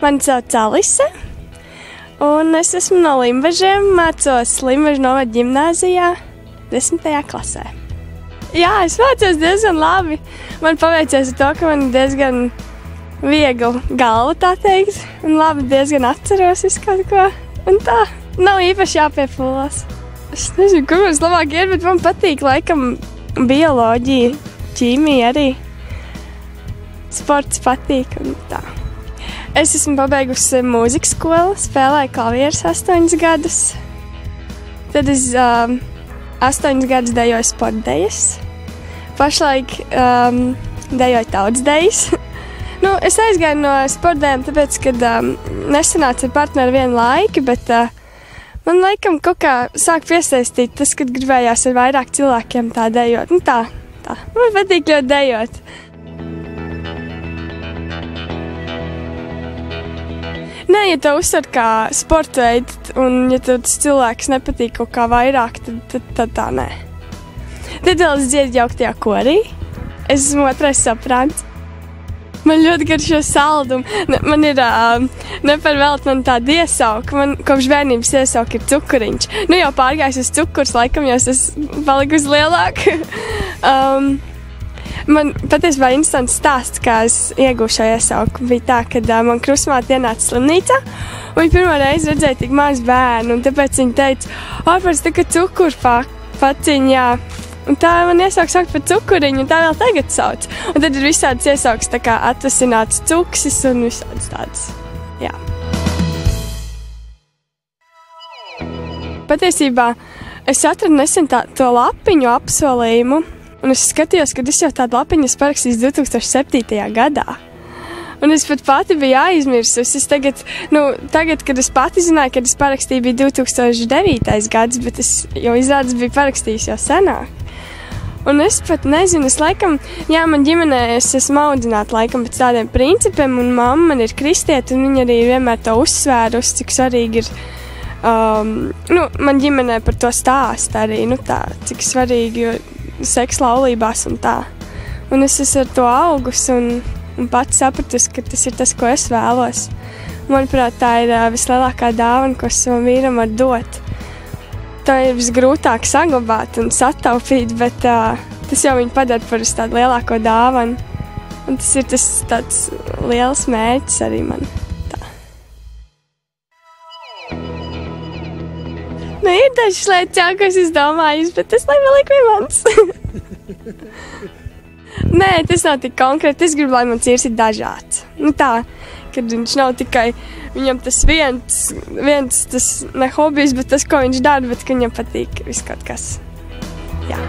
Mani sauc Alise, un es esmu no Limbažiem, mācos Limbažu novada ģimnāzijā 10. klasē. Jā, es mācos diezgan labi. Man paveicies ar to, ka man diezgan viegli galva, tā teikt, un labi diezgan atceros visu kaut ko, un tā. Nav īpaši jāpiepūlās. Es nezinu, kur mums labāk ir, bet man patīk laikam bioloģija, ķīmija arī. Sports patīk un tā. Es esmu pabeigusi mūzikas skolu, spēlēju klavierus 8 gadus. Tad es 8 gadus dejoju sportdejas. Pašlaik dejoju tautsdejas. Es aizgāju no sportdejām, tāpēc, kad nesanāca ar partneri vienu laiku, bet man laikam kaut kā sāk piesaistīt tas, kad gribējās ar vairāk cilvēkiem tā dejot. Tā. Man patīk ļoti dejot. Nē, ja tev uzsver kā sporta veidu, un ja tev tas cilvēks nepatīk kaut kā vairāk, tad tā nē. Tad vēl es dziedu jauktajā korī. Es esmu 2. soprāns. Man ļoti garšo saldumu. Man ir neparvēlt man tāda iesauka. Man kopš bērnības iesauka ir cukuriņš. Jau pārgājis uz cukurs, laikam jau es palikusi lielāka. Man patiesībā interesants stāsts, kā es ieguvu šo iesauku. Bija tā, kad man krustmāte ienāca slimnīcā, un viņa pirmo reizi redzēja tik maz bērnu, un tāpēc viņa teica, ārpēc tā kā cukurpaciņa, jā. Un tā man iesauka saukt par cukuriņu, un tā vēl tagad sauc. Un tad ir visādas iesaukas, tā kā atvasināts cuksis un visādas tādas, jā. Patiesībā es atradu nesen to lapiņu apsolījumu, un es skatījos, kad es jau tādu lapiņu parakstījis 2007. gadā. Un es pat pati biju aizmirsusi. Tagad, kad es pati zināju, kad es parakstīju, bija 2009. gads, bet es jau izrādās biju parakstījis jau senāk. Un es pat nezinu, man ģimenē es esmu audzināta laikam pēc tādiem principiem, un mamma man ir kristieta, un viņa arī vienmēr to uzsvērusi, cik svarīgi ir, man ģimenē par to stāst arī, cik svarīgi ir seks laulībās un tā. Un es esmu ar to augusi un pati sapratusi, ka tas ir tas, ko es vēlos. Manuprāt, tā ir vislielākā dāvana, ko savam vīram var dot. Tā ir visgrūtāk saglabāt un sataupīt, bet tas jau viņu padara par tādu lielāko dāvanu. Un tas ir tāds liels mērķis arī man. Tā. Ir dažas lietas, ko es domāju, bet tas nepaliek pie mans. Nē, tas nav tik konkrēti. Es gribu, lai mans īrs ir dažāds. Tā, kad viņš nav tikai viņam tas viens tas ne hobijs, bet tas, ko viņš dara, bet ka viņam patīk viss kaut kas. Jā.